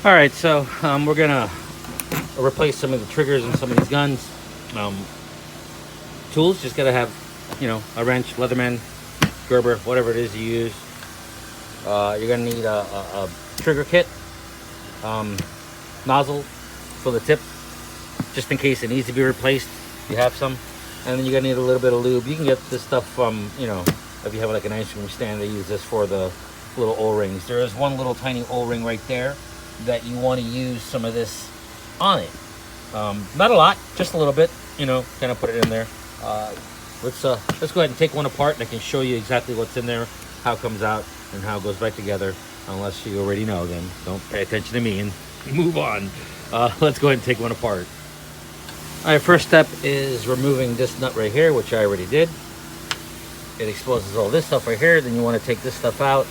All right, so we're gonna replace some of the triggers in some of these guns. Tools, just gotta have, a wrench, Leatherman, Gerber, whatever it is you use. You're gonna need a trigger kit, nozzle for the tip, just in case it needs to be replaced. You have some, and then you're gonna need a little bit of lube. You can get this stuff from, if you have like an ice cream stand, they use this for the little O-rings. There is one little tiny O-ring right there that you want to use some of this on it. Not a lot, just a little bit. Kind of put it in there. Let's go ahead and take one apart, and I can show you exactly what's in there, how it comes out, and how it goes back together. Unless you already know, then don't pay attention to me and move on. Let's go ahead and take one apart. All right, first step is removing this nut right here, which I already did. It exposes all this stuff right here. Then you want to take this stuff out.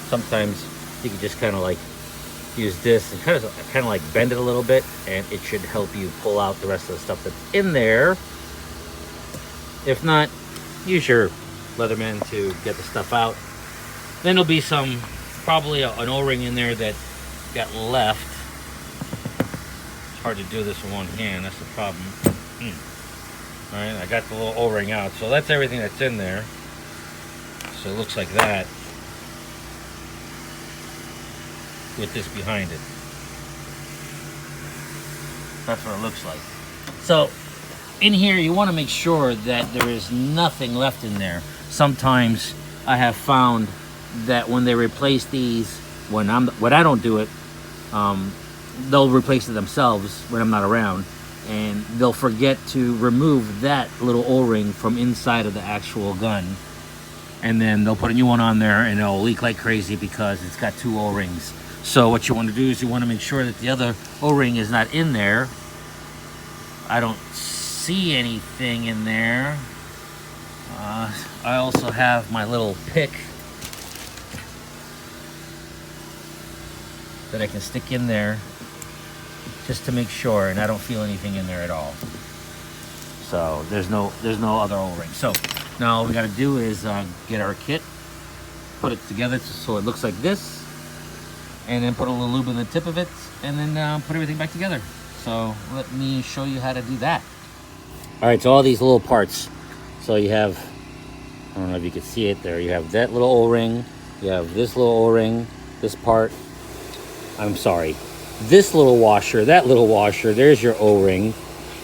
Sometimes you can just kind of like use this and kind of like bend it a little bit, and it should help you pull out the rest of the stuff that's in there. If not, use your Leatherman to get the stuff out. Then there'll be probably an O-ring in there that got left. It's hard to do this with one hand, that's the problem. All right, I got the little O-ring out, so that's everything that's in there. So it looks like that, with this behind it. That's what it looks like. So in here, you want to make sure that there is nothing left in there. Sometimes I have found that when they replace these, when I don't do it, they'll replace it themselves when I'm not around, and they'll forget to remove that little O-ring from inside of the actual gun, and then they'll put a new one on there, and it'll leak like crazy because it's got two O-rings. So what you want to do is you want to make sure that the other O-ring is not in there. I don't see anything in there. I also have my little pick that I can stick in there just to make sure, and I don't feel anything in there at all. So there's no other O-ring. So now all we got to do is get our kit, put it together so it looks like this, and then put a little lube in the tip of it, and then put everything back together. So let me show you how to do that. All right, so all these little parts. So you have, I don't know if you can see it there, you have that little O-ring, you have this little O-ring, this part, I'm sorry, this little washer, that little washer, there's your O-ring,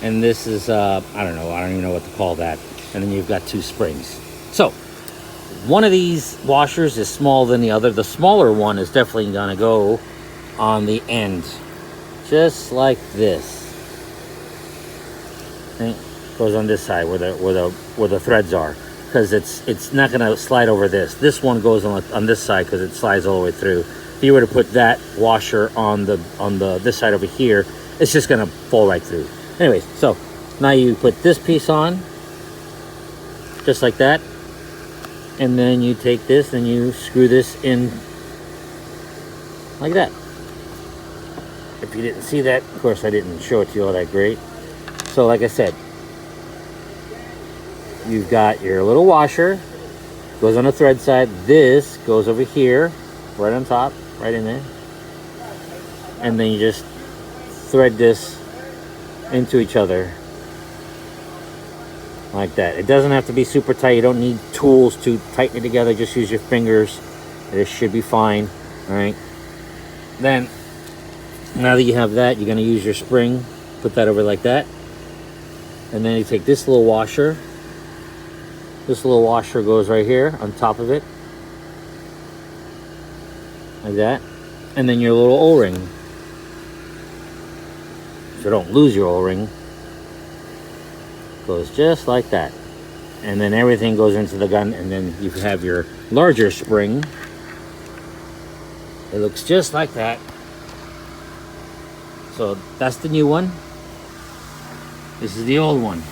and this is, I don't even know what to call that. And then you've got two springs. So one of these washers is smaller than the other. The smaller one is definitely gonna go on the end, just like this. Okay. Goes on this side where the threads are, because it's not gonna slide over this. This one goes on this side because it slides all the way through. If you were to put that washer on this side over here, it's just gonna fall right through. Anyways, so now you put this piece on, just like that, and then you take this and you screw this in like that. If you didn't see that, of course I didn't show it to you all that great. So like I said, you've got your little washer, goes on the thread side, this goes over here, right on top, right in there, and then you just thread this into each other like that. It doesn't have to be super tight. You don't need tools to tighten it together. Just use your fingers. This should be fine. All right, then now that you have that, you're going to use your spring, put that over like that, and then you take this little washer. This little washer goes right here on top of it, like that, and then your little O-ring. So don't lose your O-ring. Goes just like that, and then everything goes into the gun, and then you have your larger spring. It looks just like that. So that's the new one. This is the old one.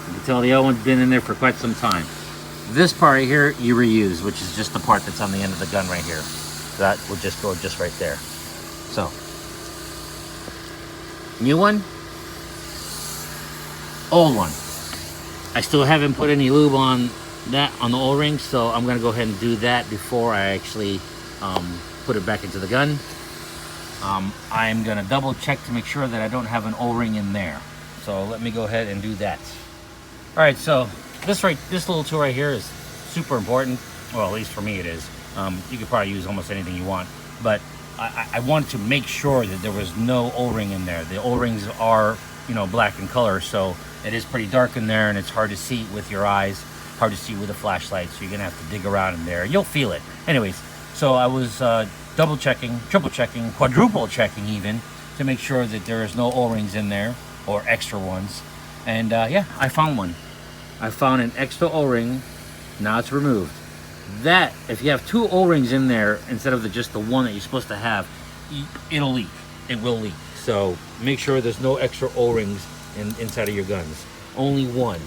You can tell the old one's been in there for quite some time. This part right here you reuse, which is just the part that's on the end of the gun right here. That would just go just right there. So new one, old one. I still haven't put any lube on that, on the O-ring, so I'm gonna go ahead and do that before I actually put it back into the gun. I'm gonna double check to make sure that I don't have an O-ring in there. So let me go ahead and do that. All right, so this little tool right here is super important. Well, at least for me it is. You could probably use almost anything you want, but I wanted to make sure that there was no O-ring in there. The O-rings are, you know, black in color, so it is pretty dark in there and it's hard to see with your eyes, hard to see with a flashlight, so you're gonna have to dig around in there. You'll feel it. Anyways, so I was double checking, triple checking, quadruple checking even, to make sure that there is no O-rings in there, or extra ones. And yeah, I found one. I found an extra O-ring. Now it's removed. That, if you have two O-rings in there instead of just the one that you're supposed to have, it'll leak. It will leak. So make sure there's no extra O-rings inside of your guns. Only one.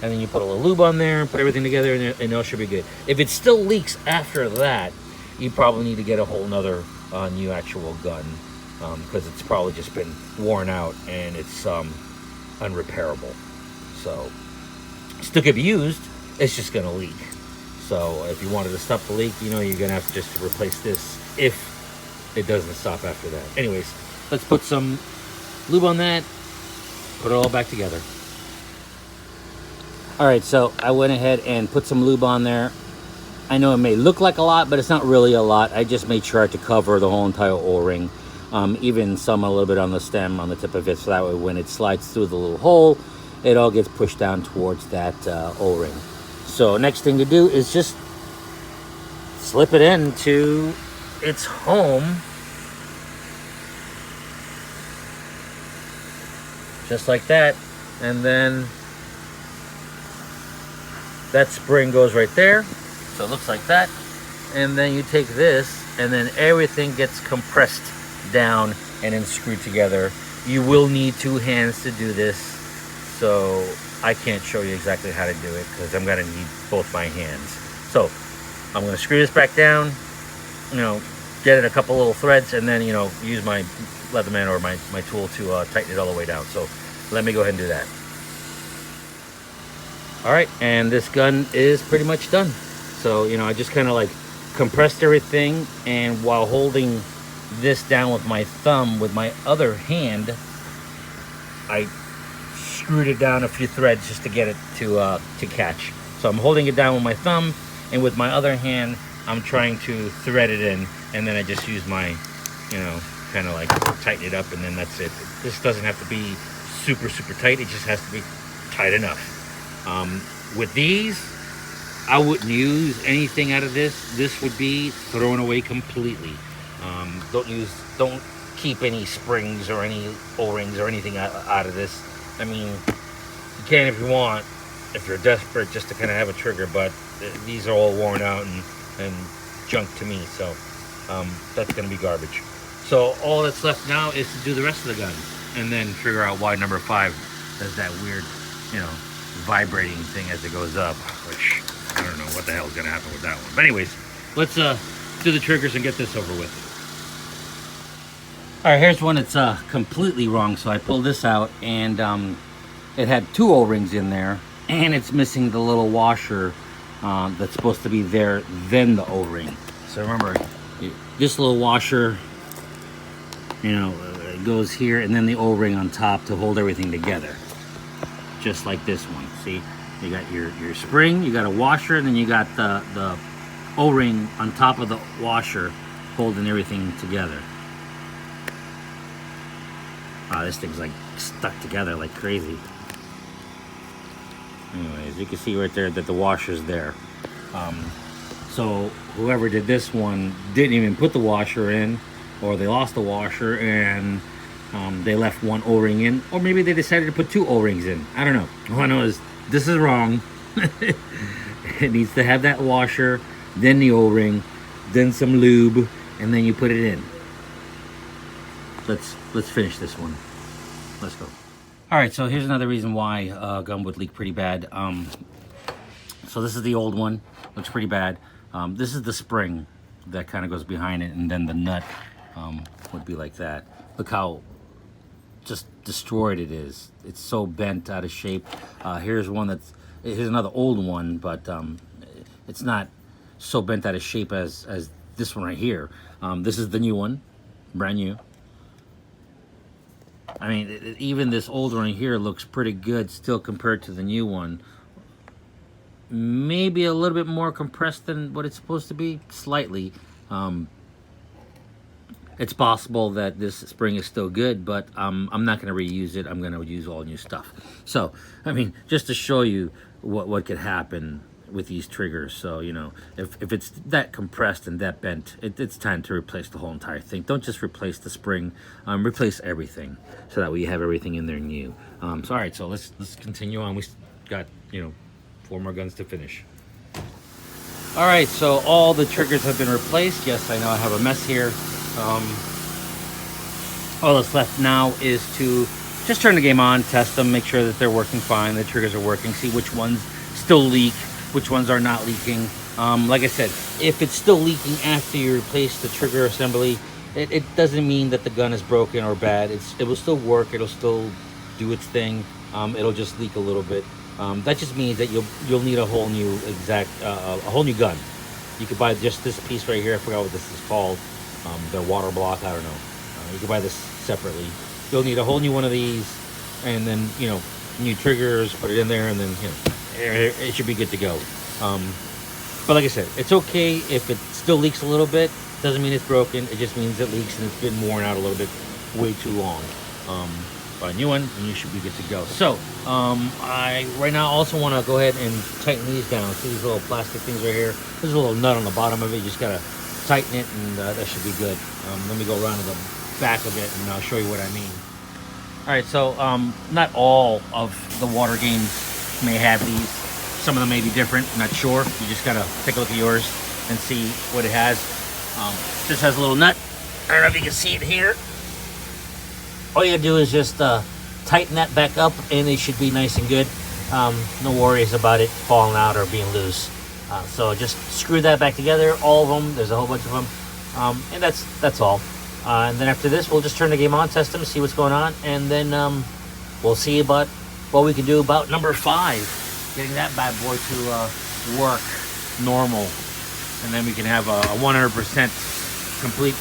And then you put a little lube on there, put everything together, and it should be good. If it still leaks after that, you probably need to get a whole nother new actual gun, because it's probably just been worn out and it's unrepairable. So still could be used, it's just gonna leak. So if you wanted to stop the leak, you know, you're gonna have to just replace this if it doesn't stop after that. Anyways, let's put some lube on that, put it all back together. All right, so I went ahead and put some lube on there. I know it may look like a lot, but it's not really a lot. I just made sure to cover the whole entire O-ring, even some a little bit on the stem, on the tip of it, so that way when it slides through the little hole, it all gets pushed down towards that O-ring. So next thing to do is just slip it into its home, just like that, and then that spring goes right there. So it looks like that, and then you take this and then everything gets compressed down and then screwed together. You will need two hands to do this, so I can't show you exactly how to do it because I'm gonna need both my hands. So I'm gonna screw this back down, you know, get it a couple little threads, and then, you know, use my Leatherman or my tool to tighten it all the way down. So let me go ahead and do that. All right, and this gun is pretty much done. So, you know, I just kind of like compressed everything, and while holding this down with my thumb with my other hand, I screwed it down a few threads just to get it to catch. So I'm holding it down with my thumb, and with my other hand I'm trying to thread it in, and then I just use my, you know, kind of like tighten it up, and then that's it. This doesn't have to be super tight, it just has to be tight enough. With these, I wouldn't use anything out of this. This would be thrown away completely. Don't keep any springs or any O-rings or anything out of this. I mean, you can if you want, if you're desperate just to kind of have a trigger, but these are all worn out and junk to me, so that's gonna be garbage. So all that's left now is to do the rest of the gun, and then figure out why number 5 does that weird, you know, vibrating thing as it goes up, which I don't know what the hell is gonna happen with that one. But anyways, let's do the triggers and get this over with. All right, here's one that's completely wrong. So I pulled this out, and it had 2 O-rings in there, and it's missing the little washer that's supposed to be there, then the O-ring. So remember, this little washer, you know, it goes here, and then the O-ring on top to hold everything together, just like this one. See, you got your spring, you got a washer, and then you got the O-ring on top of the washer holding everything together. Wow, this thing's like stuck together like crazy. Anyways, you can see right there that the washer's there. So whoever did this one didn't even put the washer in, or they lost the washer and they left one O-ring in, or maybe they decided to put 2 O-rings in. I don't know. All I know is this is wrong. It needs to have that washer, then the O-ring, then some lube, and then you put it in. Let's finish this one. Let's go. All right, so here's another reason why a gun would leak pretty bad. So this is the old one, looks pretty bad. This is the spring that kind of goes behind it, and then the nut would be like that. Look how just destroyed it is. It's so bent out of shape. Here's another old one, but it's not so bent out of shape as this one right here. This is the new one, brand new. I mean, even this old one here looks pretty good still compared to the new one. Maybe a little bit more compressed than what it's supposed to be, slightly. It's possible that this spring is still good, but I'm not going to reuse it. I'm going to use all new stuff. So, I mean, just to show you what could happen with these triggers. So, you know, if it's that compressed and that bent, it's time to replace the whole entire thing. Don't just replace the spring, replace everything, so that we have everything in there new. So, all right, so let's continue on. We got, you know, 4 more guns to finish. All right, so all the triggers have been replaced. Yes, I know I have a mess here. All that's left now is to just turn the game on, test them, make sure that they're working fine, the triggers are working, see which ones still leak, which ones are not leaking. Like I said, if it's still leaking after you replace the trigger assembly, it doesn't mean that the gun is broken or bad. It will still work, it'll still do its thing. It'll just leak a little bit. That just means that you'll need a whole new a whole new gun. You could buy just this piece right here. I forgot what this is called. The water block. I don't know. You can buy this separately. You'll need a whole new one of these, and then, you know, new triggers. Put it in there, and then, you know, it should be good to go. But like I said, it's okay if it still leaks a little bit. Doesn't mean it's broken. It just means it leaks and it's been worn out a little bit, way too long. Buy a new one, and you should be good to go. So, I right now also want to go ahead and tighten these down. See these little plastic things right here? There's a little nut on the bottom of it. You just gotta tighten it, and that should be good. Let me go around to the back of it, and I'll show you what I mean. All right, so not all of the water games may have these. Some of them may be different. I'm not sure. You just gotta take a look at yours and see what it has. This has a little nut. I don't know if you can see it here. All you gotta do is just tighten that back up, and it should be nice and good. No worries about it falling out or being loose. So just screw that back together, all of them. There's a whole bunch of them, and that's all. And then after this, we'll just turn the game on, test them, see what's going on, and then we'll see about what we can do about number 5, getting that bad boy to work normal, and then we can have a 100% complete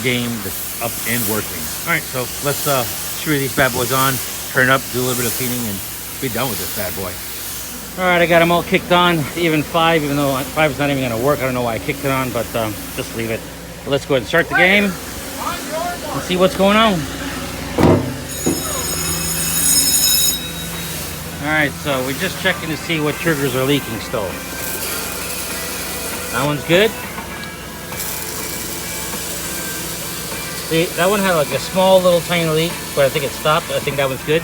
game that's up and working. All right, so let's screw these bad boys on, turn it up, do a little bit of cleaning, and be done with this bad boy. All right, I got them all kicked on, even 5, even though 5 is not even gonna work. I don't know why I kicked it on, but just leave it. So let's go ahead and start the game and see what's going on. All right, so we're just checking to see what triggers are leaking still. That one's good. See, that one had like a small little tiny leak, but I think it stopped. I think that one's good.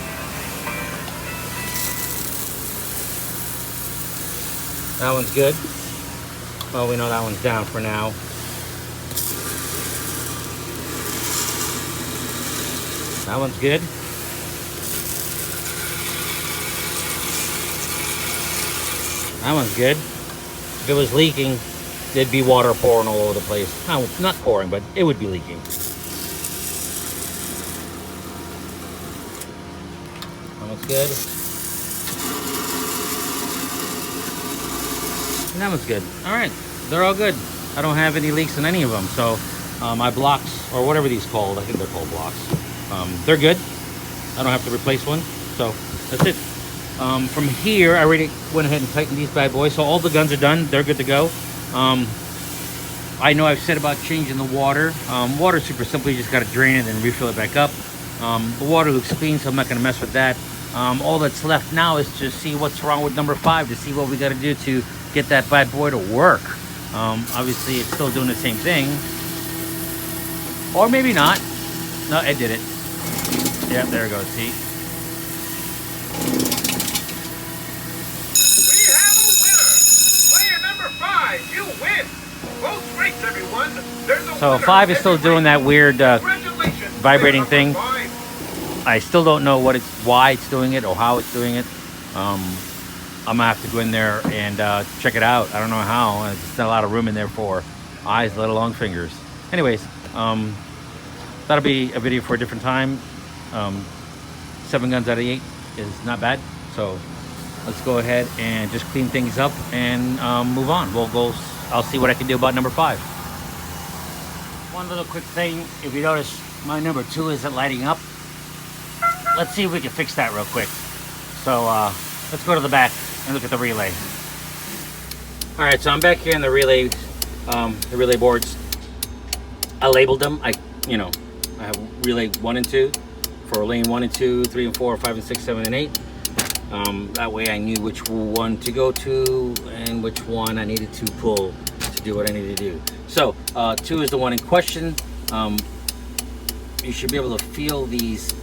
That one's good. Well, we know that one's down for now. That one's good. That one's good. If it was leaking, there'd be water pouring all over the place. No, not pouring, but it would be leaking. That one's good. And that one's good. All right, they're all good. I don't have any leaks in any of them. So my blocks, or whatever these called, I think they're called blocks, they're good. I don't have to replace one. So that's it. From here, I already went ahead and tightened these bad boys. So all the guns are done. They're good to go. I know I've said about changing the water. Water super simple. You just got to drain it and refill it back up. The water looks clean, so I'm not going to mess with that. All that's left now is to see what's wrong with number 5, to see what we got to do to get that bad boy to work. Obviously, it's still doing the same thing. Or maybe not. No, it did it. Yeah, there it goes. See? We have a winner! Player number 5, you win! Close race, everyone! There's a So winner 5 is still doing that weird Congratulations, vibrating player number thing. 5. I still don't know why it's doing it or how it's doing it. I'm gonna have to go in there and check it out. I don't know how. There's not a lot of room in there for eyes, let alone fingers. Anyways, that'll be a video for a different time. 7 guns out of 8 is not bad. So let's go ahead and just clean things up and move on. I'll see what I can do about number 5. One little quick thing, if you notice, my number 2 isn't lighting up. Let's see if we can fix that real quick. So let's go to the back and look at the relay. All right, so I'm back here in the relay boards. I labeled them. I have relay 1 and 2 for lane 1 and 2, 3 and 4, 5 and 6, 7 and 8. That way I knew which one to go to and which one I needed to pull to do what I needed to do. So 2 is the one in question. You should be able to feel these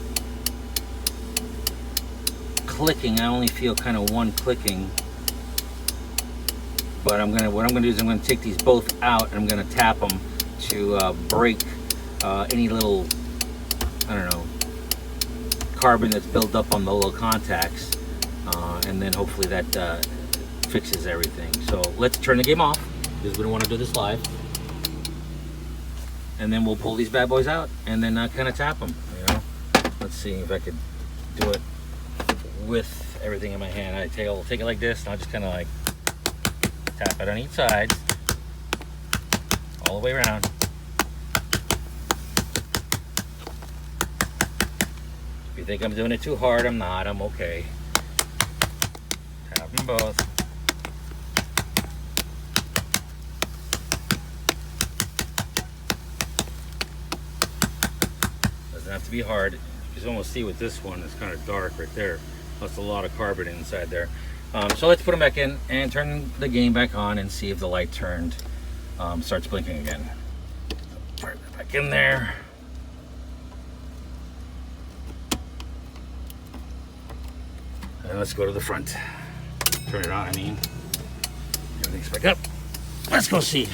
clicking. I only feel kind of one clicking, but what I'm gonna do is I'm gonna take these both out and I'm gonna tap them to break any little, I don't know, carbon that's built up on the little contacts, and then hopefully that fixes everything. So let's turn the game off because we don't want to do this live, and then we'll pull these bad boys out and then kind of tap them. Let's see if I could do it with everything in my hand. I'll take it like this, and I'll just kind of like tap it on each side all the way around. If you think I'm doing it too hard, I'm not. I'm okay. Tap them both. Doesn't have to be hard. You can almost see with this one, it's kind of dark right there. That's a lot of carbon inside there. So let's put them back in and turn the game back on and see if the light starts blinking again. Put it back in there. And let's go to the front. Turn it on, I mean. Everything's back up. Let's go see.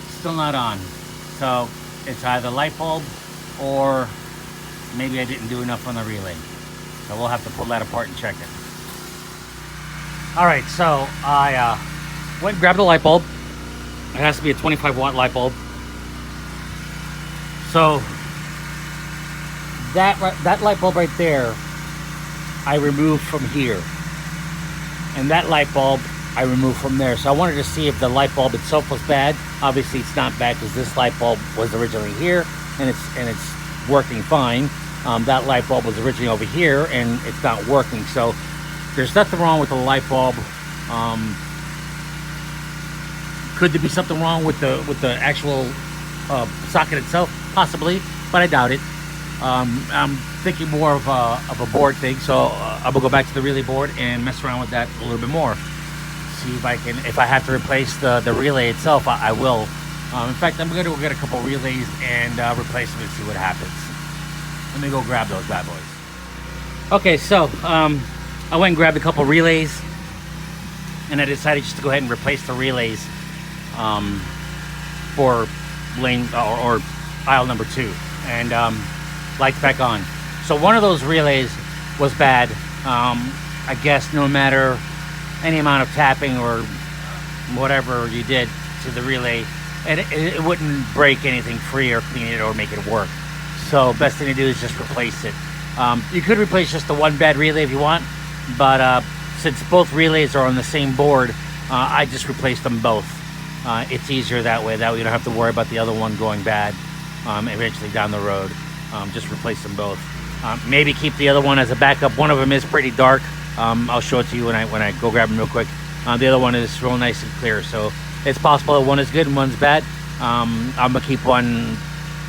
Still not on. So it's either light bulb or maybe I didn't do enough on the relay. So we'll have to pull that apart and check it. All right, so I went and grabbed a light bulb. It has to be a 25 watt light bulb. So that light bulb right there, I removed from here. And that light bulb I removed from there. So I wanted to see if the light bulb itself was bad. Obviously it's not bad because this light bulb was originally here and it's working fine. That light bulb was originally over here and it's not working. So there's nothing wrong with the light bulb. Could there be something wrong with the actual socket itself? Possibly, but I doubt it. I'm thinking more of a board thing. So I'm gonna go back to the relay board and mess around with that a little bit more. See if I can, if I have to replace the relay itself, I will. In fact, I'm gonna go get a couple relays and replace them and see what happens. Let me go grab those bad boys. Okay, so I went and grabbed a couple relays, and I decided just to go ahead and replace the relays for lane or aisle number 2, and lights back on. So one of those relays was bad. I guess no matter any amount of tapping or whatever you did to the relay, and it wouldn't break anything free or clean it or make it work. So best thing to do is just replace it. You could replace just the one bad relay if you want, but since both relays are on the same board, I just replaced them both. It's easier that way. That way you don't have to worry about the other one going bad eventually down the road. Just replace them both. Maybe keep the other one as a backup. One of them is pretty dark. I'll show it to you when I go grab them real quick. The other one is real nice and clear, so it's possible that one is good and one's bad. I'm gonna keep one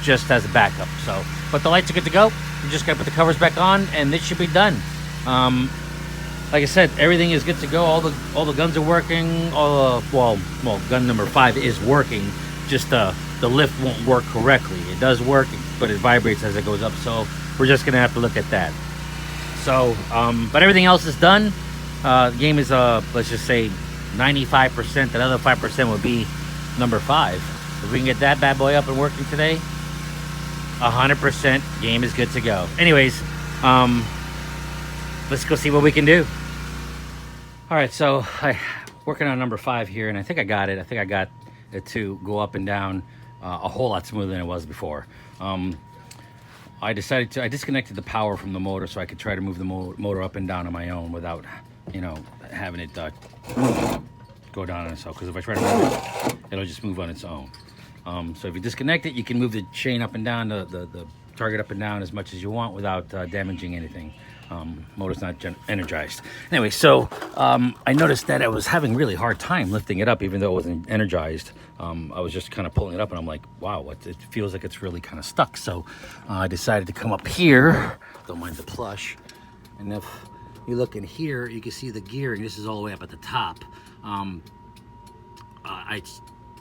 just as a backup. So, but the lights are good to go. You just gotta put the covers back on, and this should be done. Like I said, everything is good to go. All the guns are working. Well, gun number 5 is working. Just the lift won't work correctly. It does work, but it vibrates as it goes up. So we're just gonna have to look at that. So, but everything else is done. The game is let's just say 95%. Another 5% would be number 5. If we can get that bad boy up and working today, 100% game is good to go. Anyways, let's go see what we can do. All right, so I'm working on number 5 here, and I think I got it. I think I got it to go up and down a whole lot smoother than it was before. I disconnected the power from the motor so I could try to move the motor up and down on my own without, having it go down on itself, because if I try to move it, it'll just move on its own. So if you disconnect it, you can move the chain up and down, the target up and down as much as you want without damaging anything. Motor's not energized. Anyway, so I noticed that I was having really hard time lifting it up, even though it wasn't energized. I was just kind of pulling it up, and I'm like, wow, it feels like it's really kind of stuck. So I decided to come up here. Don't mind the plush. And if you look in here, you can see the gearing. This is all the way up at the top. I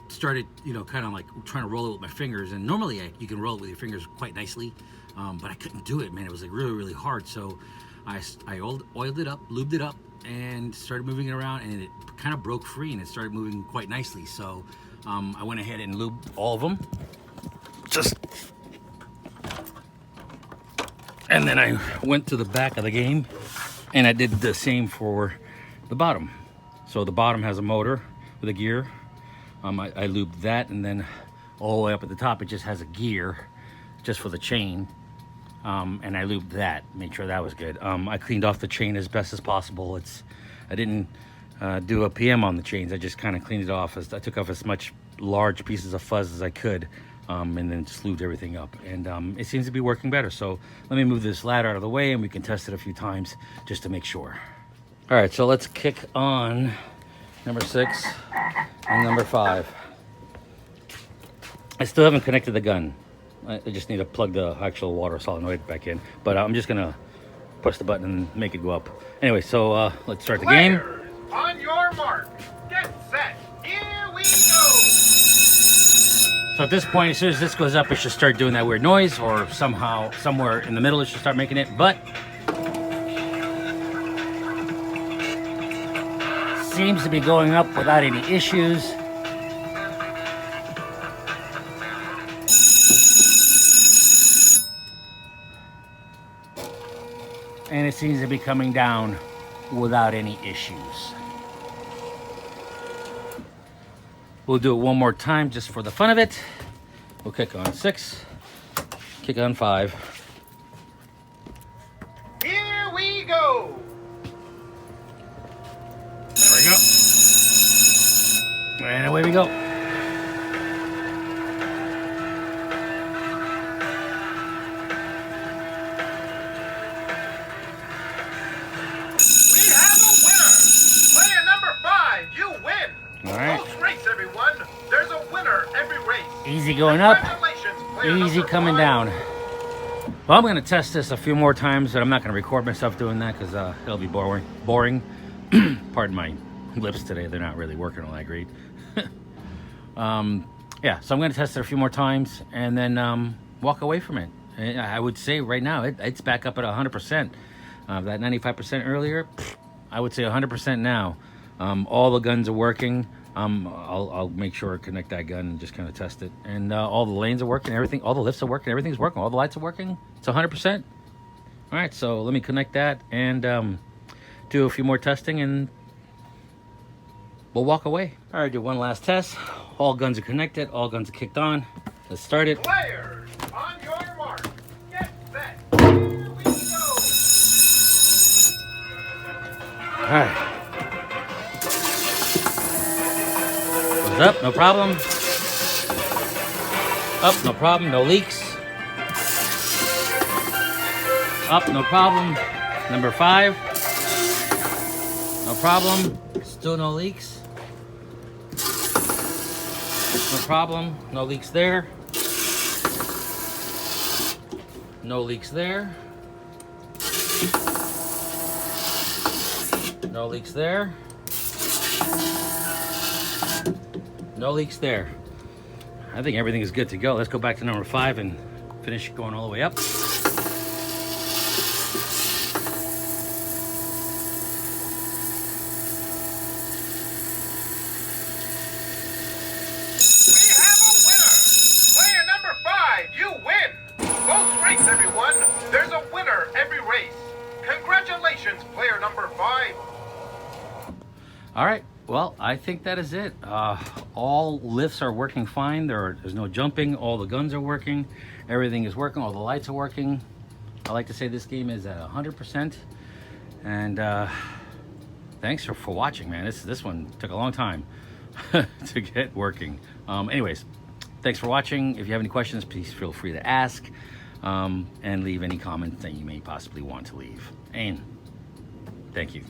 started, you know, kind of like trying to roll it with my fingers, and normally you can roll it with your fingers quite nicely, but I couldn't do it, man. It was like really hard. So I oiled it up, lubed it up, and started moving it around, and it kind of broke free, and it started moving quite nicely. So I went ahead and lubed all of them, and then I went to the back of the game, and I did the same for the bottom. So the bottom has a motor with a gear. I lubed that, and then all the way up at the top, it just has a gear just for the chain. And I lubed that, made sure that was good. I cleaned off the chain as best as possible. I didn't do a PM on the chains. I just kind of cleaned it off. I took off as much large pieces of fuzz as I could, and then just lubed everything up. And it seems to be working better. So let me move this ladder out of the way, and we can test it a few times just to make sure. All right, so let's kick on number 6 and number 5. I still haven't connected the gun. I just need to plug the actual water solenoid back in, but I'm just gonna push the button and make it go up. Anyway, so let's start the game. On your mark, get set, here we go. So at this point, as soon as this goes up, it should start doing that weird noise, or somehow, somewhere in the middle, it should start making it, but seems to be going up without any issues. And it seems to be coming down without any issues. We'll do it one more time just for the fun of it. We'll kick on 6, kick on 5. Here we go. There we go. And away we go. Easy going up, easy coming down. Well, I'm going to test this a few more times, but I'm not going to record myself doing that because it'll be boring. Pardon my lips today, they're not really working all that great. Yeah, so I'm going to test it a few more times and then walk away from it. And I would say right now it's back up at 100%. That 95% earlier, I would say 100% now. All the guns are working. I'll make sure I connect that gun and just kind of test it. And all the lanes are working, everything, all the lifts are working, everything's working, all the lights are working. It's 100%. All right, so let me connect that and do a few more testing, and we'll walk away. All right, do one last test. All guns are connected, all guns are kicked on. Let's start it. Players, on your mark, get set, here we go. All right. Up, no problem. Up, no problem, no leaks. Up, no problem. Number 5. No problem. Still no leaks. No problem. No leaks there. No leaks there. No leaks there. No leaks there. I think everything is good to go. Let's go back to number 5 and finish going all the way up. We have a winner. Player number 5, you win. Close race, everyone. There's a winner every race. Congratulations, player number 5. All right. Well, I think that is it. All lifts are working fine. There's no jumping. All the guns are working. Everything is working. All the lights are working. I like to say this game is at 100%. And thanks for watching, man. This one took a long time to get working. Anyways, thanks for watching. If you have any questions, please feel free to ask, and leave any comments that you may possibly want to leave. And thank you.